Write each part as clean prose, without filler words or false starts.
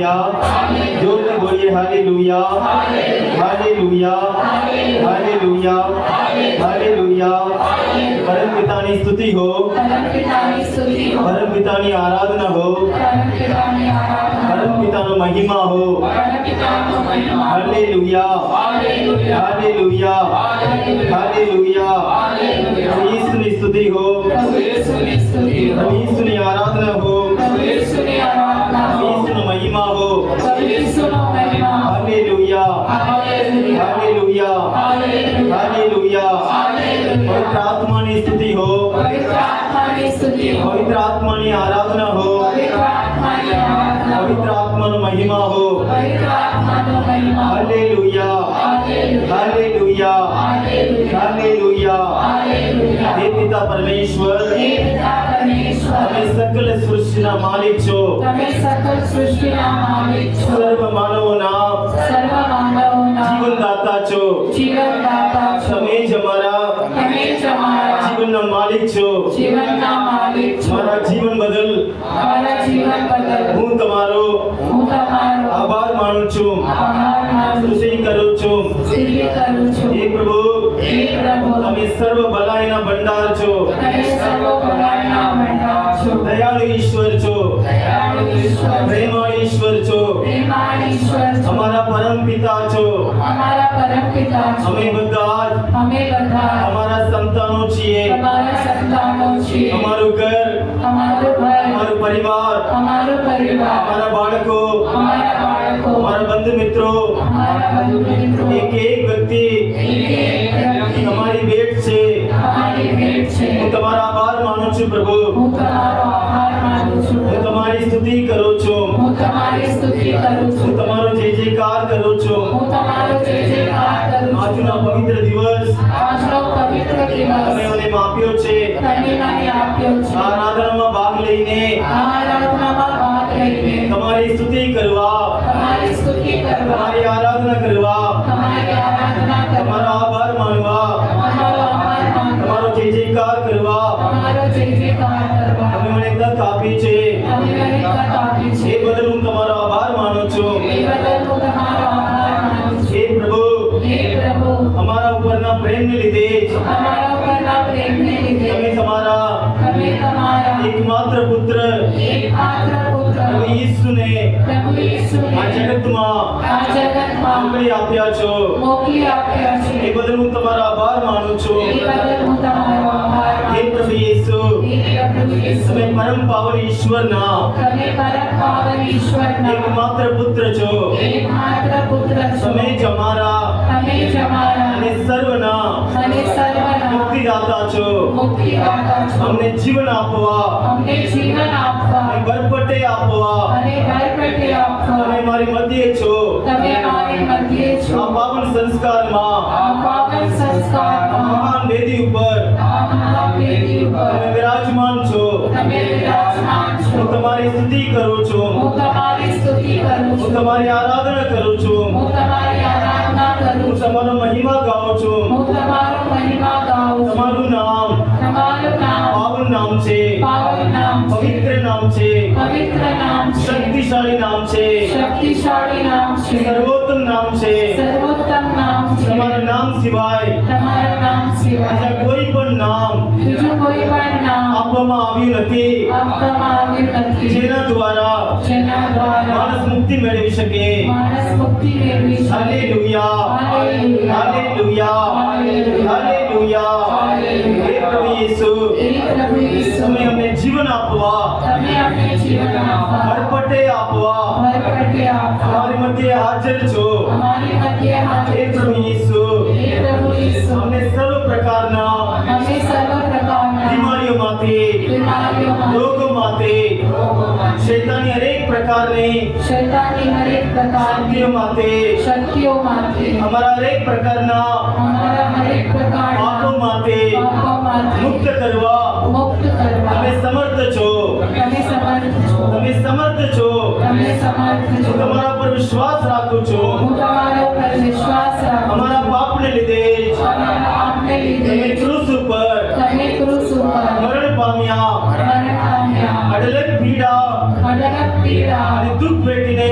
Hallelujah जोर से बोलिए हालेलुया हालेलुया हालेलुया हालेलुया परम पिता की स्तुति हो परम पिता की आराधना हो परम पिता की महिमा हो हालेलुया हालेलुया हालेलुया यीशु की स्तुति हो यीशु की आराधना हो यीशु की महिमा हो हालेलुया हालेलुया हालेलुया पवित्र आत्मा की स्तुति हो पवित्र आत्मा की आराधना हो पवित्र आत्मा की महिमा हो हालेलुया हालेलुया हालेलुया हे पिता परमेश्वर તમે सकल सृष्टिना मालिक છો सर्व मानवोना जीवनदाता છો તમે જ અમારા જીવનના માલિક છો મારા જીવન બદલ હું તમારો આભાર માનું છું સ્તુતિ કરું છું હે પ્રભુ તમે સર્વ ભલાઈના ભંડાર છો દયાળુ ઈશ્વર છો પ્રેમાળ ઈશ્વર છો અમારા પરમ પિતા છો અમે બધા અમારા સંતાનો છીએ અમારું ઘર અમારું પરિવાર અમારા બાળકો અમારા બંધુ મિત્રો એક એક વ્યક્તિ તમારી ભેટ છે હું તમારો આભાર માનું છું પ્રભુ હું તમારી સ્તુતિ કરું છું હું તમારો જય જયકાર કરું છું આજનો પવિત્ર દિવસ તમે મને આપ્યો છે આરાધનામાં ભાગ લઈને તમારી સ્તુતિ કરવા તમારી આરાધના કરવા તમારો આભાર માનવા તમારો જય જયકાર કરવા તમે મને તક આપી છે એ બદલ હું તમારો આભાર માનું છું હે પ્રભુ અમારા ઉપરના પ્રેમને લીધે તમે તમારા એકમાત્ર પુત્ર પ્રભુ ઈસુને આ જગતમાં મોકલી આપ્યા છો એ બદલ હું તમારો આભાર માનું છું હે પ્રભુ ઈસુ તમે પરમ પાવન ઈશ્વરના એકમાત્ર પુત્ર છો તમે જ અમારા અને સર્વના મુક્તિદાતા છો અમને જીવન આપવા અને ભરપટે આપવા તમે મારી મધ્યે છો આ પાવન સંસ્કારમાં મહાન વેદી ઉપર તમે વિરાજમાન છો હું તમારી સ્તુતિ કરું છું હું તમારી આરાધના કરું છું હું તમારો મહિમા ગાઉં છું તમારું નામ પાવન નામ છે પવિત્ર નામ છે શક્તિશાળી નામ છે સર્વોત્તમ નામ છે તમારા નામ સિવાય બીજા કોઈ પણ નામ આપવામાં આવ્યું નથી જેના દ્વારા માણસ મુક્તિ મેળવી શકે હાલેલુયા હાલેલુયા હાલેલુયા હે પ્રભુ ઈસુ તમે અમને જીવન આપવા ભરપટે આપવા તમારી મધ્યે હાજર છો હે પ્રભુ ઈસુ અમને સર્વ પ્રકારના બીમારીઓમાંથી રોગોમાંથી શૈતાની હરેક પ્રકારની શક્તિઓમાંથી અમારા હરેક પ્રકારના પાપોમાંથી મુક્ત કરવા તમે સમર્થ છો તમે સમર્થ છો હું તમારા પર વિશ્વાસ રાખું છું અમારા પાપને લીધે તમે ક્રૂસ ઉપર મરણ પામ્યા અડલક પીડા અને દુઃખ વેઠીને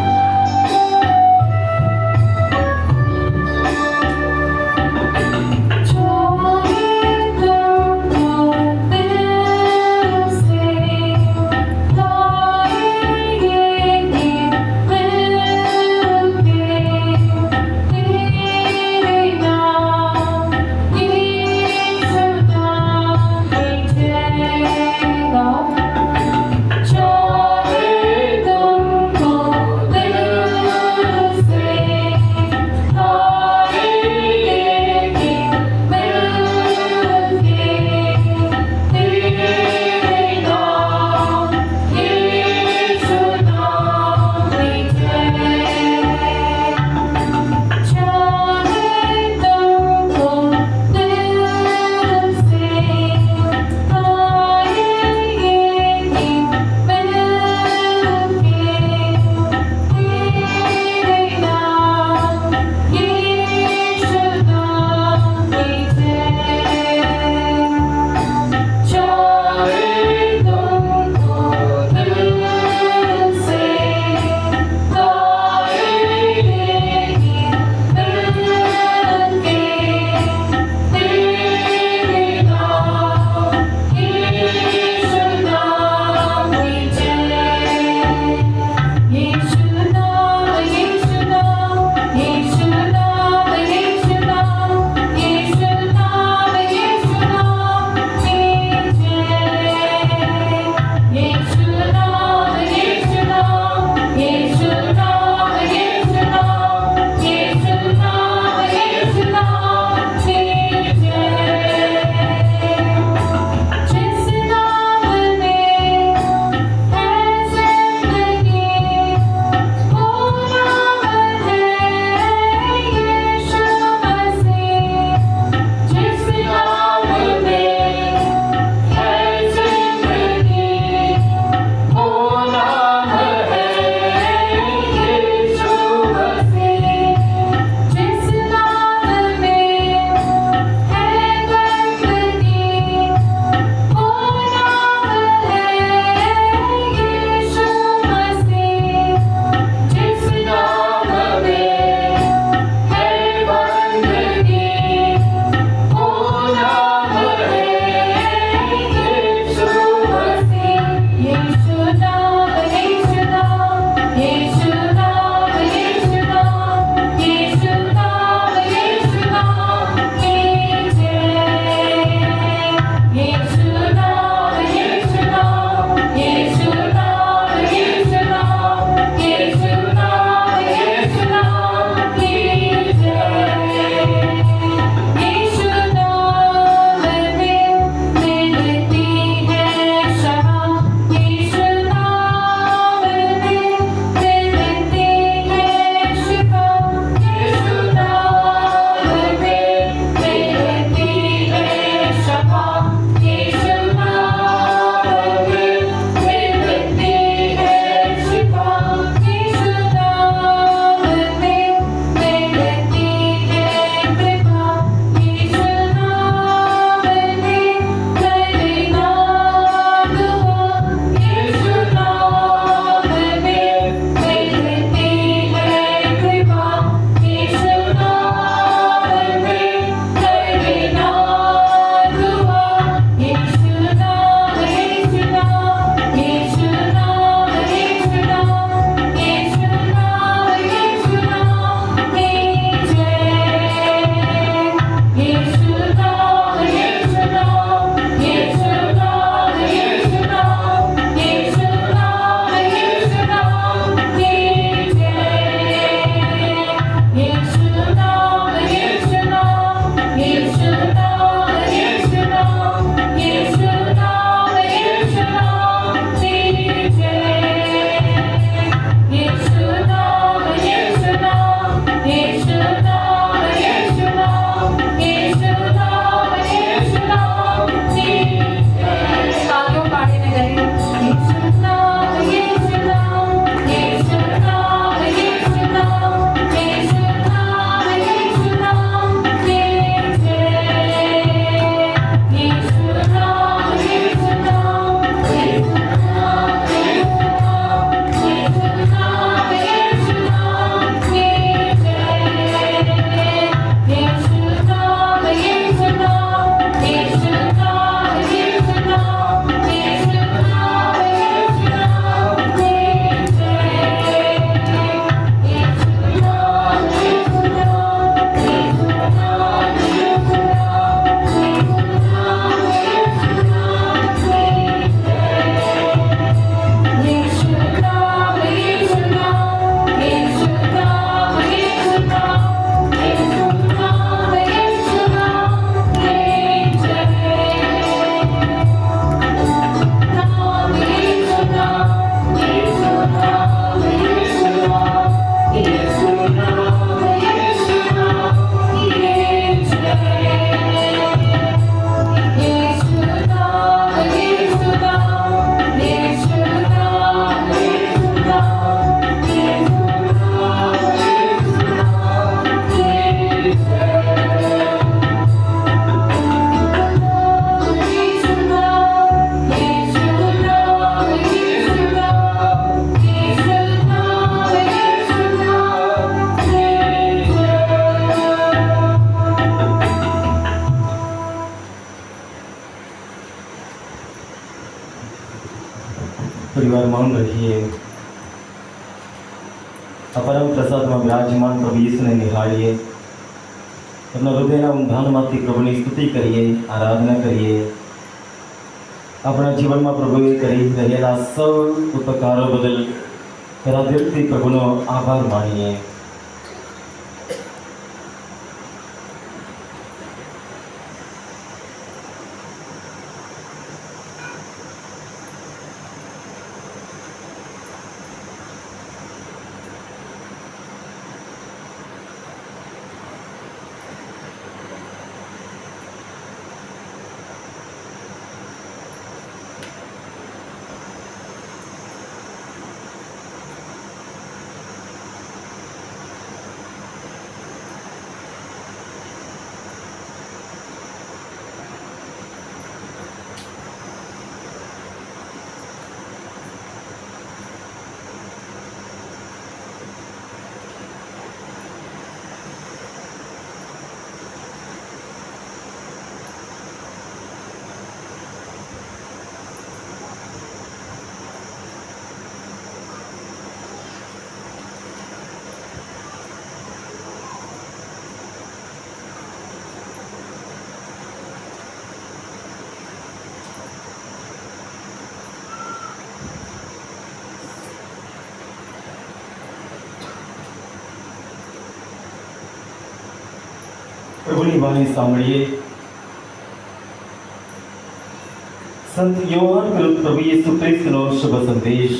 થોડી વાર મૌન રહીએ. આ પરમ પ્રસાદમાં વિરાજમાન પ્રભુ ઈસુને નિહાળીએ. એમના હૃદયના ઊંડાણમાંથી પ્રભુની સ્તુતિ કરીએ, આરાધના કરીએ. આપણા જીવનમાં પ્રભુએ કરી રહેલા સૌ ઉપકારો બદલ હૃદયથી પ્રભુનો આભાર માનીએ. પ્રભુની વાણી સાંભળીએ. સંત યોહાન કૃત પ્રભુ ઈસુ ખ્રિસ્તનો શુભ સંદેશ,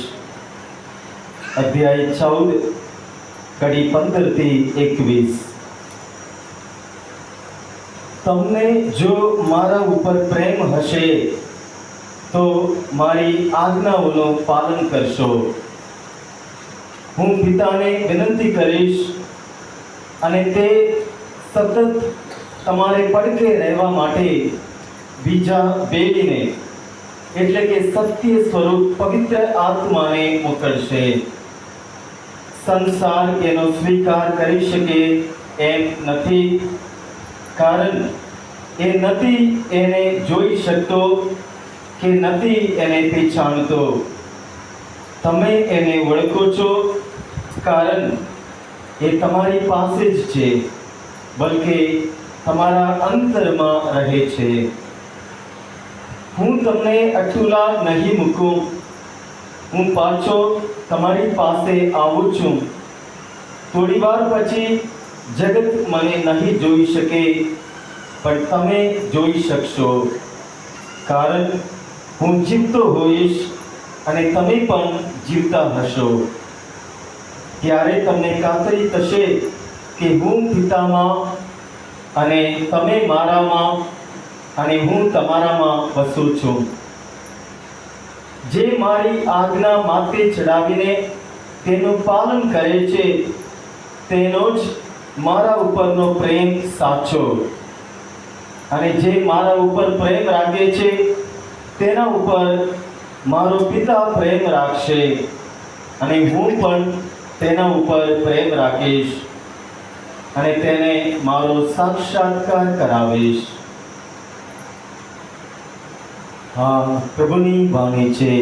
અધ્યાય 14 કડી 15 થી 21. તમને જો મારા ઉપર પ્રેમ હશે તો મારી આજ્ઞાઓનું પાલન કરશો. હું પિતાને વિનંતી કરીશ અને તે સતત તમારે પડકે રહેવા માટે બીજા બેડીને એટલે કે સત્ય સ્વરૂપ પવિત્ર આત્માને મોકલશે. સંસાર એનો સ્વીકાર કરી શકે એમ નથી, કારણ એ નથી એને જોઈ શકતો કે નથી એને પછાણતો. તમે એને ઓળખો છો, કારણ એ તમારી પાસે જ છે, બલકે તમારા અંતરમાં રહે છે. હું તમને અઠુલા નહીં મૂકું, હું પાછો તમારી પાસે આવું છું. થોડી વાર પછી જગત મને નહીં જોઈ શકે, પણ તમે જોઈ શકશો, કારણ હું જીવતો હોઈશ અને તમે પણ જીવતા હશો. ત્યારે તમને ખાતરી થશે કે હું પિતામાં અને તમે મારામાં અને હું તમારામાં વસું છું. જે મારી આજ્ઞા માથે ચડાવીને તેનું પાલન કરે છે, તેનો જ મારા ઉપરનો પ્રેમ સાચો. અને જે મારા ઉપર પ્રેમ રાખે છે, તેના ઉપર મારો પિતા પ્રેમ રાખશે, અને હું પણ તેના ઉપર પ્રેમ રાખીશ અને તેને મારો સાક્ષાત્કાર કરાવીશ. હા, પ્રભુની વાણી છે.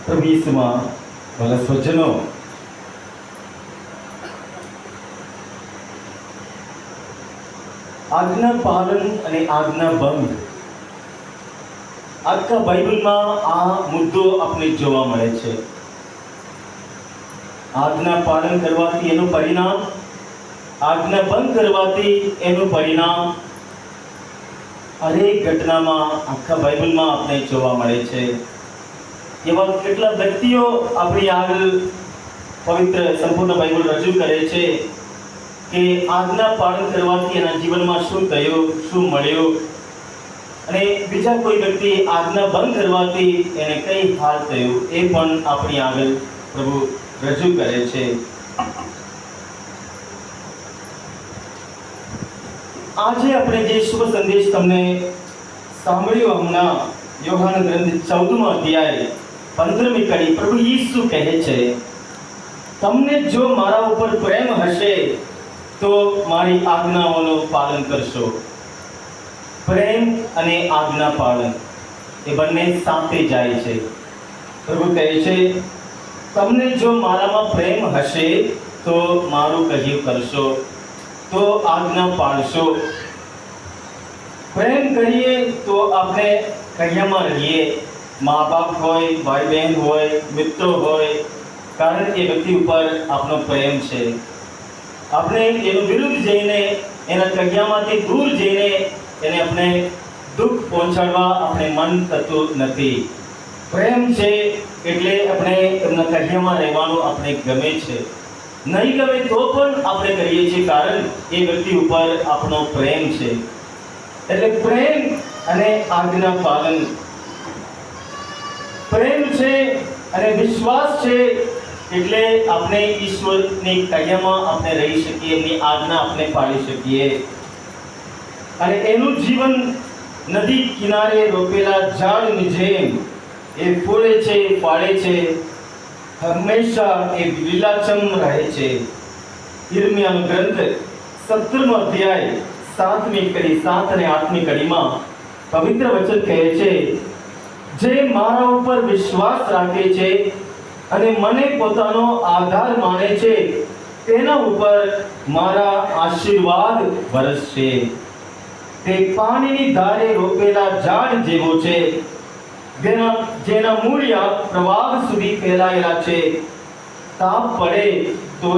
પ્રભુ ઈસુમાં ભલા સ્વજનો, આજ્ઞા પાલન અને આજ્ઞા ભંગ, આખા બાઇબલમાં આ મુદ્દો આપણે જોવા મળે છે. આજ્ઞા પાલન કરવાથી એનું પરિણામ, આજ્ઞા ભંગ કરવાથી એનું પરિણામ હરેક ઘટનામાં આખા બાઇબલમાં આપણે જોવા મળે છે. એવા કેટલા વ્યક્તિઓ આપણી આગળ પવિત્ર સંપૂર્ણ બાઇબલ રજૂ કરે છે કે આજ્ઞા પાલન કરવાથી એના જીવનમાં શું થયું, શું મળ્યું, અને બીજા કોઈ વ્યક્તિ આજ્ઞા ભંગ કરવાથી એને કઈ હાલ થયું, એ પણ આપણી આગળ પ્રભુ રજૂ કરે છે. આજે આપણે જે શુભ સંદેશ તમને સાંભળ્યો હમણાં, યોહાન ગ્રંથ 14મો અધ્યાય 15મી કડી, પ્રભુ ઈસુ કહે છે તમને જો મારા ઉપર પ્રેમ હશે તો મારી આજ્ઞાઓનું પાલન કરશો. પ્રેમ અને આજ્ઞા પાલન એ બંને સાથે જાય છે. પ્રભુ કહે છે, તમને જો મારામાં પ્રેમ હશે તો મારું કહ્યું કરશો, તો આજ્ઞા પાળશો. પ્રેમ કરીએ તો આપણે કહ્યામાં રહીએ, મા બાપ હોય, ભાઈ બહેન હોય, મિત્રો હોય, કારણ એ વ્યક્તિ ઉપર આપણો પ્રેમ છે. આપણે એનું વિરુદ્ધ જઈને, એના કહ્યામાંથી દૂર જઈને એને આપણે દુઃખ પહોંચાડવા આપણે મન થતું નથી. પ્રેમ છે એટલે આપણે એમના કહ્યામાં રહેવાનું આપણે ગમે છે. નહીં ગમે તો પણ આપણે કરીએ છીએ, કારણ એ વ્યક્તિ ઉપર આપણો પ્રેમ છે. એટલે પ્રેમ અને આજ્ઞા પાલન, પ્રેમ છે અને વિશ્વાસ છે એટલે આપણે ઈશ્વરની કહ્યામાં આપણે રહી શકીએ, એમની આજ્ઞા આપણે પાળી શકીએ. અને એનું જીવન નદી કિનારે રોપેલા ઝાડની જેમ એ ફૂલે છે, ફાળે છે, હંમેશા એ લીલાછમ રહે છે. યિર્મયાનો ગ્રંથ 17મો અધ્યાય 7મી કડી 7 અને 8મી કડીમાં પવિત્ર વચન કહે છે, જે મારા ઉપર વિશ્વાસ રાખે છે અને મને પોતાનો આધાર માને છે, તેના ઉપર મારા આશીર્વાદ વરસશે. તે પાણીની ધારે રોપેલા ઝાડ જેવો છે, જેના મૂળિયા પ્રવાહ સુધી ફેલાયેલા છે. તાપ પડે તો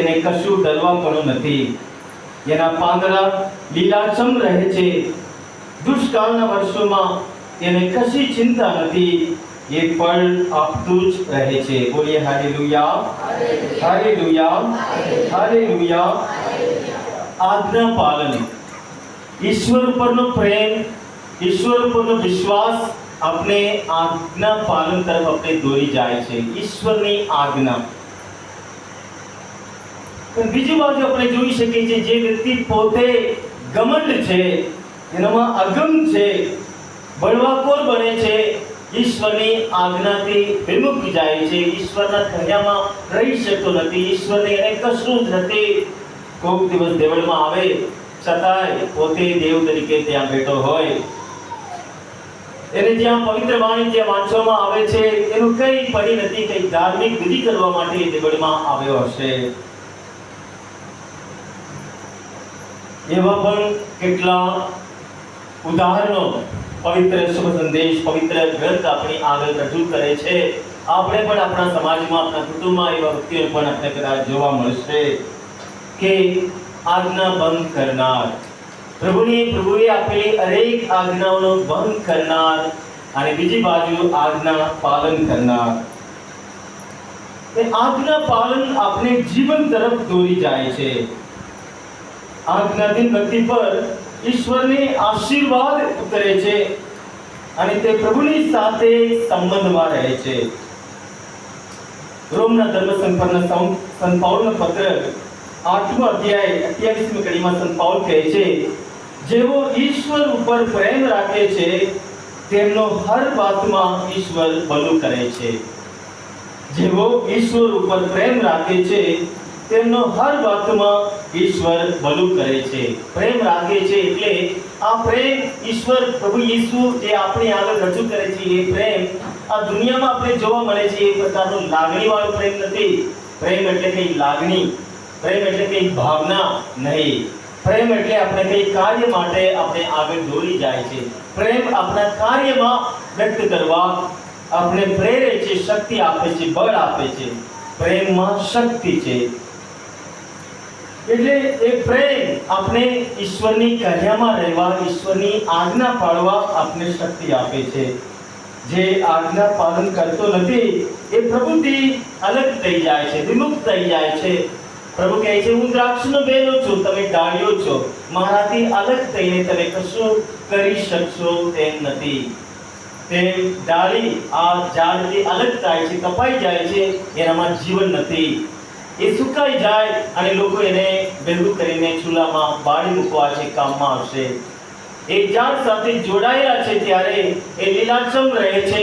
એને કશું ડરવા પણ નથી. એના પાંદડા લીલાછમ રહે છે. દુષ્કાળના વર્ષોમાં એને કશી ચિંતા નથી. એ ફળ આપતું જ રહે છે. બોલીએ હાલેલુયા, હાલેલુયા, હાલેલુયા. આજ્ઞા પાલન, ઈશ્વર ઉપરનો પ્રેમ, ઈશ્વર ઉપરનો વિશ્વાસ આપણે આજ્ઞા પાલન તરફ આપણે દોરી જાય છે. ઈશ્વરની આજ્ઞા. પણ બીજી બાજુ આપણે જોઈ શકીએ છીએ, જે વ્યક્તિ પોતે ઘમંડ છે, એનામાં અગમ છે, બળવાખોર બને છે, ઈશ્વરની આજ્ઞાથી વિમુખ જાય છે, ઈશ્વરના કહ્યામાં રહી શકતો નથી, ઈશ્વરને એને કશું જ નથી. કોઈક દિવસ દેવળમાં આવે છતાંય પોતે દેવ તરીકે ત્યાં બેઠો હોય, એને જ્યાં પવિત્ર વાણી જ્યાં વાંચવામાં આવે છે એનું કઈ પડી નથી, કઈ ધાર્મિક વિધિ કરવા માટે દેવળમાં આવ્યો હશે. એવા પણ કેટલા ઉદાહરણો પવિત્ર શુભ સંદેશ, પવિત્ર ગ્રંથ આપણી આગળ રજૂ કરે છે. આપણે પણ આપણા સમાજમાં, આપણા કુટુંબમાં એવા વ્યક્તિઓ પણ આપણે કદાચ જોવા મળશે કે આજ્ઞા ભંગ કરનાર, પ્રભુએ આપેલી અનેક આજ્ઞાઓનો ભંગ કરનાર, અને બીજી બાજુ આજ્ઞા પાલન કરનાર. એ આજ્ઞા પાલન આપણે જીવન તરફ દોરી જાય છે. આજ્ઞાધીન વ્યક્તિ પર ઈશ્વરને આશીર્વાદ ઉતરે છે અને તે પ્રભુની સાથે સંબંધમાં રહે છે. રોમના ધર્મસંકલ્પના સંત પાઉલનો પત્ર 8મો અધ્યાય 28મી કડીમાં સંત પાઉલ કહે છે, જેઓ ઈશ્વર ઉપર પ્રેમ રાખે છે તેમનો હર વાતમાં ઈશ્વર ભલું કરે છે. જેઓ ઈશ્વર ઉપર પ્રેમ રાખે છે તેમનો હર વાતમાં ઈશ્વર ભલું કરે છે. પ્રેમ રાખે છે એટલે આ પ્રેમ ઈશ્વર પ્રભુ ઈસુ જે આપણી આગળ રજૂ કરે છે, એ પ્રેમ આ દુનિયામાં આપણે જોવા મળે છે એ પ્રકારનો લાગણીવાળો પ્રેમ નથી. પ્રેમ એટલે કઈ લાગણી, પ્રેમ એટલે કઈ ભાવના નહીં. પ્રેમ એટલે આપણે કઈ કાર્ય માટે આપણે આગળ દોરી જાય છે. પ્રેમ આપણા કાર્યમાં વ્યક્ત કરવા આપણે પ્રેરે છે, શક્તિ આપે છે, બળ આપે છે. પ્રેમમાં શક્તિ છે. એટલે એ પ્રેમ આપણે ઈશ્વરની કહ્યામાં રહેવા, ઈશ્વરની આજ્ઞા પાળવા આપણે શક્તિ આપે છે. જે આજ્ઞા પાલન કરતો નથી એ પ્રભુથી અલગ થઈ જાય છે, વિમુખ થઈ જાય છે. પ્રભુ કહે છે, હું દ્રાક્ષનો બેલો છું, તમે ડાળીઓ છો, મારાથી અલગ થઈને તમે કશું કરી શકશો તેમ નથી. તે ડાળી આ ઝાડથી અલગ થાય છે, કપાઈ જાય છે, એનામાં જીવન નથી. એ સુકાઈ જાય અને લોકો એને ભેગું કરીને ચૂલામાં બાળી મૂકવા છે, કામમાં આવશે. એ ઝાડ સાથે જોડાયેલા છે ત્યારે એ લીલાછમ રહે છે,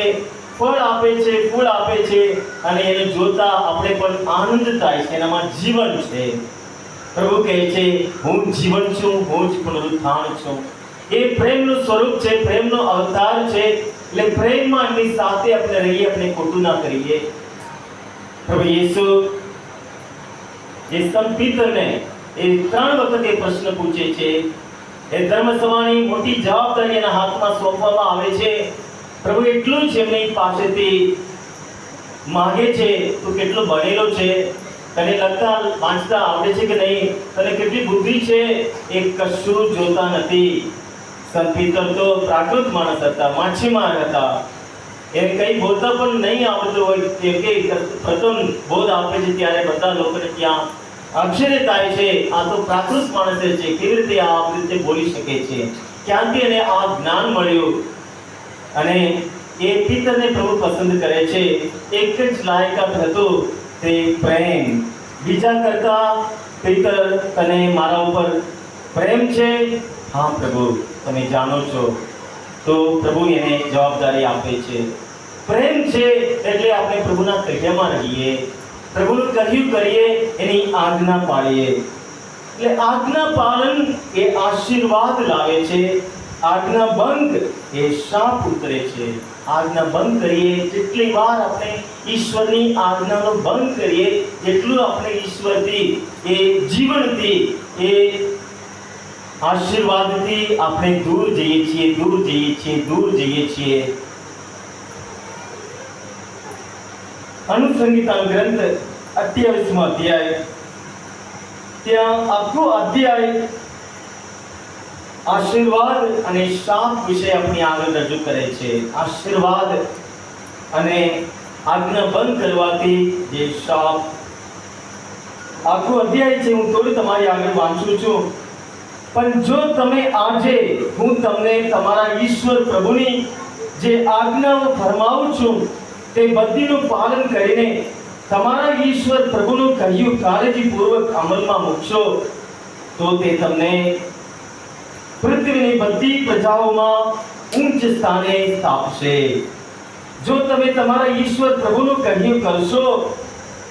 ફળ આપે છે, ફૂલ આપે છે અને એને જોતા આપણે પણ આનંદ થાય છે, એનામાં જીવન છે. પ્રભુ કહે છે હું જીવન છું, હું જ પુનરુત્થાન છું. એ પ્રેમનું સ્વરૂપ છે, પ્રેમનો અવતાર છે. એટલે પ્રેમમાં એમની સાથે આપણે રહીએ, આપણે ખોટું ના કરીએ. પ્રભુ યેસુ એ સંત પીતરને એ 3 વખત એ પ્રશ્ન પૂછે છે. એ ધર્મસભાની મોટી જવાબદારી એના હાથમાં સોંપવામાં આવે છે. પ્રભુ એટલું જ એમની પાસેથી માંગે છે, તું કેટલો ભણેલો છે, તને લખતા વાંચતા આવડે છે કે નહીં, તને કેટલી બુદ્ધિ છે, એ કશું જોતા નથી. સંત પીતર તો પ્રાકૃત માણસ હતા, માછીમાર હતા. એને કંઈ બોલતા પણ નહીં આવડતું હોય, કેમ કે પ્રથમ બોધ આપે છે ત્યારે બધા લોકોને ત્યાં આશ્ચર્ય થાય છે, આ તો પ્રાકૃત માણસ છે, કેવી રીતે આ રીતે બોલી શકે છે, ક્યાંથી એને આ જ્ઞાન મળ્યું. અને એ પિતરને પ્રભુ પસંદ કરે છે. એક જ લાયકાત હતું, તે પ્રેમ. બીજા કરતા પિતર તને મારા ઉપર પ્રેમ છે? હા પ્રભુ, તમે જાણો છો. તો પ્રભુ એને જવાબદારી આપે છે. પ્રેમ છે એટલે આપણે પ્રભુના કહ્યામાં રહીએ, પ્રભુનું કહ્યું કરીએ, એની આજ્ઞા પાળીએ. એટલે આજ્ઞા પાલન એ આશીર્વાદ લાવે છે, આજ્ઞા ભંગ એ શાપ ઉતરે છે. આજ્ઞા ભંગ કરીએ જેટલી વાર આપણે ઈશ્વરની આજ્ઞાનો ભંગ કરીએ, એટલું આપણે ઈશ્વરથી, એ જીવનથી, એ આશીર્વાદથી આપણે દૂર જઈએ છીએ, દૂર જઈએ છીએ, દૂર જઈએ છીએ. અનુસંહિતા ગ્રંથ 28મો અધ્યાય, ત્યાં આખો અધ્યાય આશીર્વાદ અને શાપ વિશે આપણી આગળ રજૂ કરે છે. આશીર્વાદ અને આજ્ઞા બંધ કરવાથી જે શાપ, આખો અધ્યાય છે. હું થોડું તમારી આગળ વાંચું છું. પણ જો તમે આજે હું તમને તમારા ઈશ્વર પ્રભુની જે આજ્ઞાઓ ફરમાવું છું તે બધીનું પાલન કરીને તમારા ઈશ્વર પ્રભુનું કહ્યું કાળજીપૂર્વક અમલમાં મૂકશો, તો તે તમને પૃથ્વીની બધી પ્રજાઓમાં ઉચ્ચ સ્થાને સ્થાપશે. જો તમે તમારા ઈશ્વર પ્રભુનું કહ્યું કરશો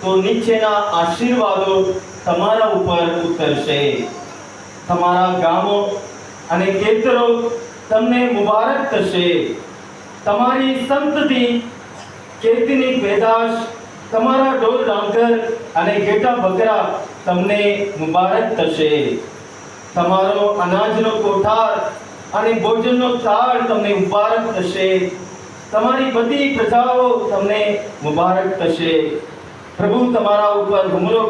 તો નીચેના આશીર્વાદો તમારા ઉપર ઉતરશે. તમારા ગામો અને ખેતરો તમને મુબારક થશે. તમારી સંતતિ, ખેતીની પેદાશ, તમારા ઢોર ડાંગર અને ઘેટા બકરા તમને મુબારક થશે. તમારો અનાજનો કોઠાર અને ભોજનનો થાળ તમને મુબારક થશે. તમારી બધી પ્રજાઓ તમને મુબારક થશે. પ્રભુ તમારા ઉપર હુમલો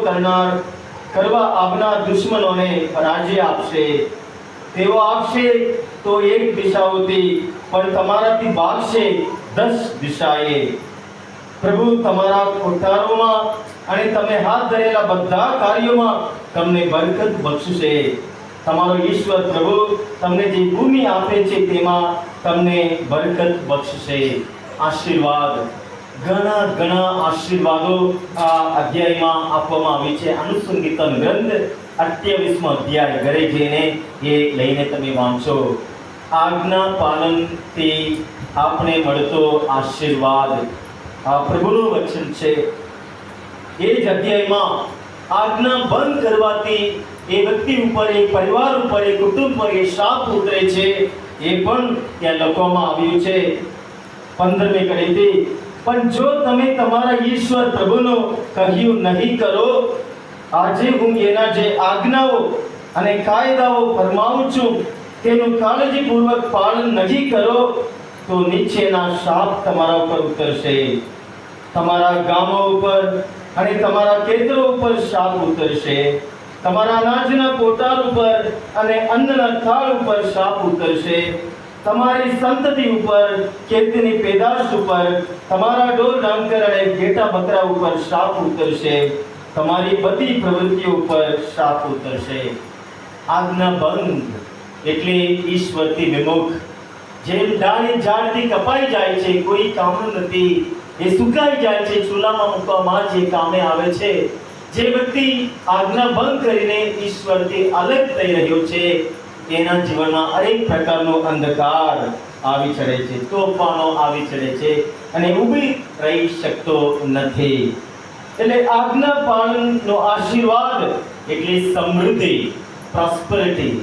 કરવા આવનાર દુશ્મનોને પરાજય આપશે. તેઓ આવશે તો એક દિશાઓથી, પણ તમારાથી ભાગશે 10 દિશાએ. પ્રભુ તમારા કોઠારોમાં અને તમે હાથ ધરેલા બધા કાર્યોમાં તમને બરકત બક્ષશે. તમારો ઈશ્વર પ્રભુ તમને જે ભૂમિ આપે છે તેમાં તમને બરકત બક્ષશે. આશીર્વાદ, ઘણા ઘણા આશીર્વાદો આ અધ્યાયમાં આપવામાં આવી છે. અનુસંહિતા ગ્રંથ 28મો અધ્યાય ઘરે જઈને એ લઈને તમે વાંચો. આજ્ઞા પાલનથી આપણે મળતો આશીર્વાદ, આ પ્રભુનું વચન છે. એ જ અધ્યાયમાં આજ્ઞા બંધ કરવાથી એ વ્યક્તિ ઉપર, એ પરિવાર ઉપર, એ કુટુંબ પર એ શાપ ઉતરે છે. એ પણ ત્યાં લખવામાં આવ્યું છે 15મી કડીથી. પણ જો તમે તમારા ઈશ્વર પ્રભુનું કહ્યું નહીં કરો, આજે હું એના જે આજ્ઞાઓ અને કાયદાઓ ફરમાવું છું તેનું કાળજીપૂર્વક પાલન નહીં કરો, તો નીચેના શાપ તમારા ઉપર ઉતરશે. તમારા ગામો ઉપર અને તમારા ખેતરો ઉપર શાપ ઉતરશે. તમારા અનાજના કોઠાર ઉપર અને અન્નના થાળ ઉપર શાપ ઉતરશે. તમારી સંતતિ ઉપર, ખેતીની પેદાશ ઉપર, તમારા ઢોર ડાંગર અને ઘેટા બકરા ઉપર શાપ ઉતરશે. તમારી બધી પ્રવૃત્તિઓ ઉપર શાપ ઉતરશે. આજ્ઞા ભંગ એટલે ઈશ્વરથી વિમુખ. જેમ ડાળી ઝાડથી કપાઈ જાય છે, કોઈ કામનું નથી, એ સુકાઈ જાય છે, ચૂલામાં મૂકવામાં જે કામે આવે છે. જે વ્યક્તિ આજ્ઞા ભંગ કરીને ઈશ્વરથી અલગ થઈ રહ્યો છે, એના જીવનમાં અનેક પ્રકારનો અંધકાર આવી ચડે છે, તોફાનો આવી ચડે છે અને ઊભી રહી શકતો નથી. એટલે આજ્ઞા પાલનનો આશીર્વાદ એટલે સમૃદ્ધિ, પ્રોસ્પરિટી,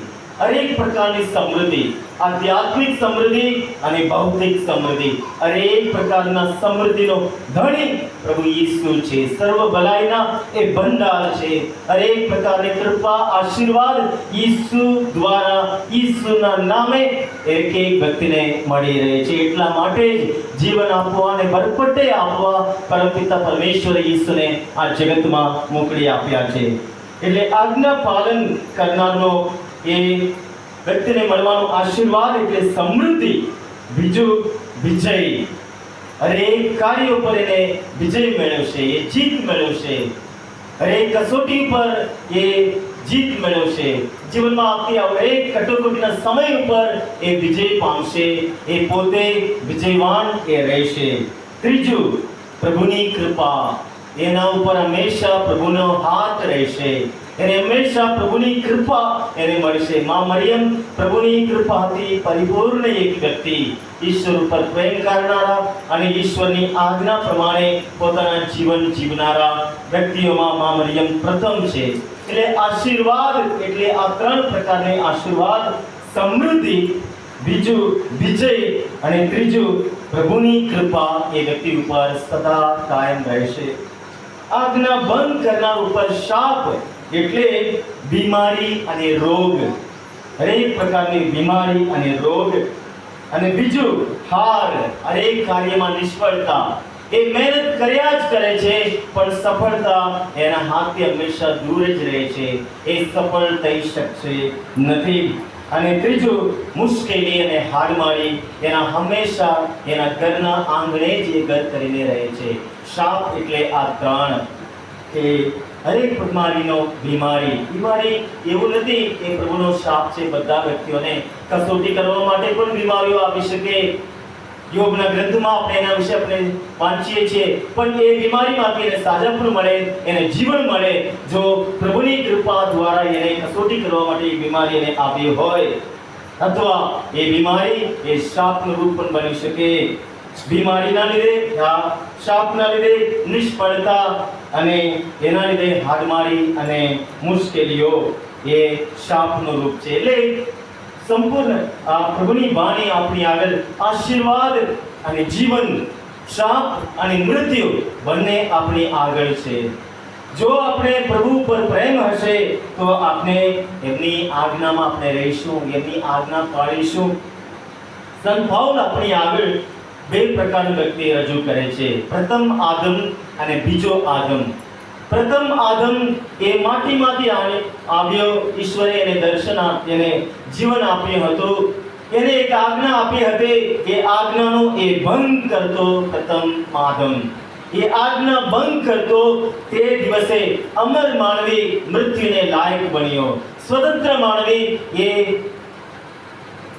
અનેક પ્રકારની સમૃદ્ધિ, આધ્યાત્મિક સમૃદ્ધિ અને ભૌતિક સમૃદ્ધિ, અનેક પ્રકારના સમૃદ્ધિનો ધણી પ્રભુ ઈસુ છે. સર્વ ભલાઈના એ ભંડાર છે. અનેક પ્રકારની કૃપા, આશીર્વાદ ઈસુ દ્વારા, ઈસુના નામે એક એક વ્યક્તિને મળી રહે છે. એટલા માટે જ જીવન આપવા અને ભરપટે આપવા પરમપિતા પરમેશ્વરે ઈસુને આ જગતમાં મોકલી આપ્યા છે. એટલે આજ્ઞા પાલન કરનારનો એ વ્યક્તિને મળવાનો આશીર્વાદ એટલે સમૃદ્ધિ, બીજું વિજય. હરેક કાર્યો પર એને વિજય મેળવશે, એ જીત મેળવશે. હરેક કસોટી પર એ જીત મેળવશે. જીવનમાં આવતી હરેક કટોકટીના સમય ઉપર એ વિજય પામશે. એ પોતે વિજયવાન એ રહેશે. ત્રીજું, પ્રભુની કૃપા. એના ઉપર હંમેશા પ્રભુનો હાથ રહેશે. એને હંમેશા પ્રભુની કૃપા એને મળશે. માં મરિયમ પ્રભુની કૃપાથી પરિપૂર્ણ એક વ્યક્તિ, ઈશ્વર ઉપર પ્રેમ કરનારા અને ઈશ્વરની આજ્ઞા પ્રમાણે પોતાના જીવન જીવનારા વ્યક્તિઓમાં માં મરિયમ પ્રથમ છે. એટલે આશીર્વાદ એટલે આ ત્રણ પ્રકારની આશીર્વાદ, સમૃદ્ધિ, બીજું વિજય અને ત્રીજું પ્રભુની કૃપા એ વ્યક્તિ ઉપર સદા કાયમ રહેશે. આજ્ઞા ભંગ કરનાર ઉપર શાપ એટલે બીમારી અને રોગ, હરેક પ્રકારની બીમારી અને રોગ. અને બીજું હાર, હરેક કાર્યમાં નિષ્ફળતા. એ મહેનત કર્યા જ કરે છે પણ સફળતા એના હાથથી હંમેશા દૂર જ રહે છે. એ સફળ થઈ શકશે નથી. અને ત્રીજું મુશ્કેલી અને હાડમારી. એના હંમેશા એના ઘરના આંગણે જ એ ઘર કરીને રહે છે. શાપ એટલે આ ત્રણ કે હરેક બીમારી એવું નથી કે પ્રભુનો શાપ છે બધા વ્યક્તિઓને. કસોટી કરવા માટે પણ બીમારીઓ આવી શકે. યોગના ગ્રંથમાં આપણે એના વિશે આપણે વાંચીએ છીએ. પણ એ બીમારીમાંથી એને સાજાપણું મળે, એને જીવન મળે જો પ્રભુની કૃપા દ્વારા એને કસોટી કરવા માટે એ બીમારી એને આવી હોય. અથવા એ બીમારી એ શાપનું રૂપ પણ બની શકે. બીમારીના લીધે, શાપના લીધે નિષ્ફળતા અને એના લીધે હાડમારી અને મુશ્કેલીઓ એ શાપનું રૂપ છે. એટલે સંપૂર્ણ આ પ્રભુની વાણી આપણી આગળ આશીર્વાદ અને જીવન, શાપ અને મૃત્યુ બંને આપણી આગળ છે. જો આપણે પ્રભુ પર પ્રેમ હશે તો આપણે એમની આજ્ઞામાં આપણે રહીશું, એમની આજ્ઞા પાળીશું. સંત પાઉલ આપણી આગળ બે પ્રકારની વ્યક્તિ રજૂ કરે છે. પ્રથમ આદમ અને બીજો આદમ. પ્રથમ આદમ એ માટીમાંથી આવ્યો. ઈશ્વરે એને એને જીવન આપ્યું હતું. એને એક આજ્ઞા આપી હતી. એ આજ્ઞાનો એ ભંગ કરતો પ્રથમ આદમ. એ આજ્ઞા ભંગ કરતો તે દિવસે અમર માનવી મૃત્યુને લાયક બન્યો. સ્વતંત્ર માનવી એ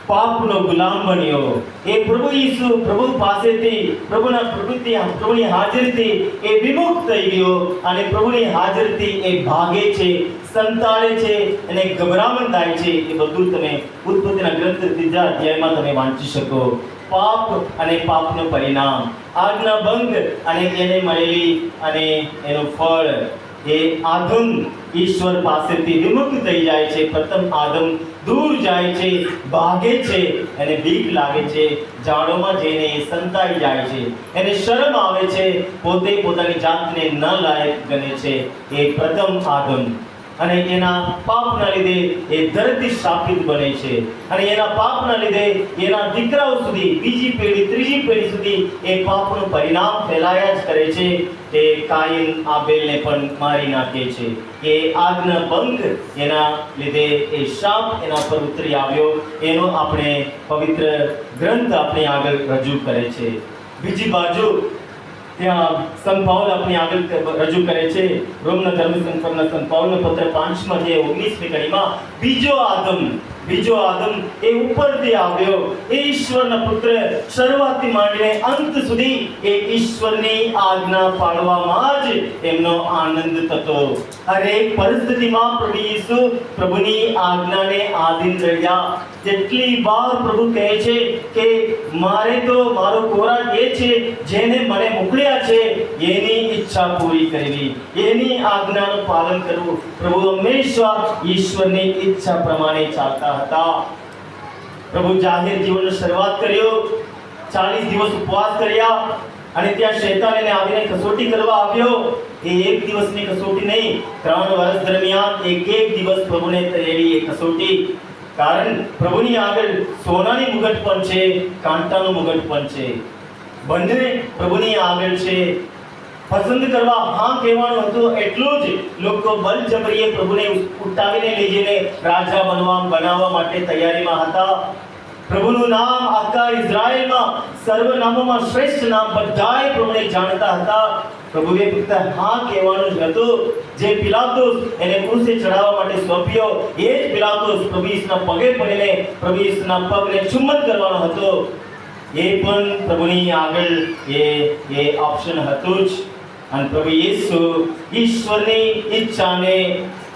પાપનો ગુલામ બન્યો. એ પ્રભુ ઈસુ પ્રભુ પાસેથી પ્રભુની હાજરીથી એ વિમુખ થઈ ગયો અને પ્રભુની હાજરીથી એ ભાગે છે, સંતાડે છે અને ગભરામણ થાય છે. એ બધું તમે ઉત્પત્તિના ગ્રંથ 3 અધ્યાયમાં તમે વાંચી શકો. પાપ અને પાપનું પરિણામ, આજ્ઞા ભંગ અને એને મળેલી અને એનું ફળ. એ આદમ ઈશ્વર પાસેથી વિમુખ થઈ જાય છે. પ્રથમ આદમ દૂર જાય છે, ભાગે છે, એને બીક લાગે છે, ઝાડોમાં જઈને એ સંતાઈ જાય છે, એને શરમ આવે છે, પોતે પોતાની જાતને ન લાયક ગણે છે. એ પ્રથમ આદમ. અને એના પાપના લીધે એ ધરતી શાપિત બને છે. અને એના પાપના લીધે એના દીકરાઓ સુધી, બીજી પેઢી, ત્રીજી પેઢી સુધી એ પાપનું પરિણામ ફેલાયા જ કરે છે. તે કાયન આબેલને પણ મારી નાખે છે. એ આજ્ઞા ભંગ એના લીધે એ શાપ એના પર ઉતરી આવ્યો. એનો આપણે પવિત્ર ગ્રંથ આપણે આગળ રજૂ કરે છે. બીજી બાજુ ત્યાં સંત પાઉલ આપણી આગળ રજૂ કરે છે. રોમના ધર્મસંકરના સંત પાઉલનો પત્ર 5 માં 19મી કડીમાં બીજો આદમ બીજો આદમ એ ઉપરથી આવ્યો. એ ઈશ્વરના પુત્ર શરૂઆતથી માંડીને અંત સુધી એ ઈશ્વરની આજ્ઞા પાળવામાં જ એમનો આનંદ થતો. હરેક પરિસ્થિતિમાં પ્રભુ ઈસુ પ્રભુની આજ્ઞાને આધીન રહ્યા. જેટલી વાર પ્રભુ કહે છે કે મારે તો મારો ખોરાક એ છે જેને મને મોકલ્યા છે એની ઈચ્છા પૂરી કરવી, એની આજ્ઞાનું પાલન કરવું. પ્રભુ હંમેશા ઈશ્વરની ઈચ્છા પ્રમાણે ચાલતા હતા. પ્રભુ જાહેર જીવનની શરૂઆત કર્યો, 40 દિવસ ઉપવાસ કર્યા અને ત્યાં શૈતાન એને આવીને કસોટી કરવા આવ્યો. એ એક દિવસની કસોટી નહીં, 3 વર્ષ દરમિયાન એક દિવસ પ્રભુને થયેલી એ કસોટી. કારણ પ્રભુની આગળ સોનાની મુગટ પણ છે, કાંટાનું મુગટ પણ છે. બંને પ્રભુની આગળ છે. પસંદ કરવા હા કહેવાનું હતું એટલું જ લોકો બળજબરીએ પ્રભુને ઉઠાવીને લઈ જઈને રાજા બનાવવા માટે તૈયારીમાં હતા. પ્રભુનું નામ આખા ઇઝરાયલમાં સર્વનામોમાં શ્રેષ્ઠ નામ બધાએ પ્રભુને જાણતા હતા. પ્રભુએ ફક્ત હા કહેવાનું જ હતું. જે પિલાતુસ એને ક્રૂસે ચડાવવા માટે સોંપ્યો એ જ પિલાતુસ પ્રભુ ઈસુના પગે પડીને પ્રભુ ઈસુના પગને ચુંબન કરવાનો હતો. એ પણ પ્રભુની આગળ એ ઓપ્શન હતું જ. અને પ્રભુ ઈસુ ઈશ્વરની ઈચ્છાને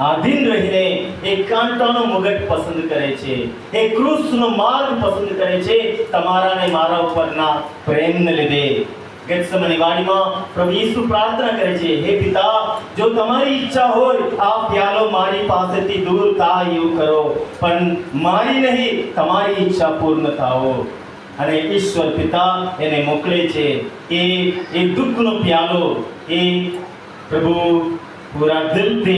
આધીન રહીને એ કાંટાનો મુગટ પસંદ કરે છે, એ ક્રૂસનો માર્ગ પસંદ કરે છે તમારા અને મારા ઉપરના પ્રેમને લીધે. ગેત્સેમની વાડીમાં પ્રભુ ઈસુ પ્રાર્થના કરે છે, હે પિતા, જો તમારી ઈચ્છા હોય આ પ્યાલો મારી પાસેથી દૂર થાય એવું કરો, પણ મારી નહીં તમારી ઈચ્છા પૂર્ણ થાઓ. અને ઈશ્વર પિતા એને મોકલે છે. એ દુઃખનો પ્યાલો એ પ્રભુ પૂરા દિલથી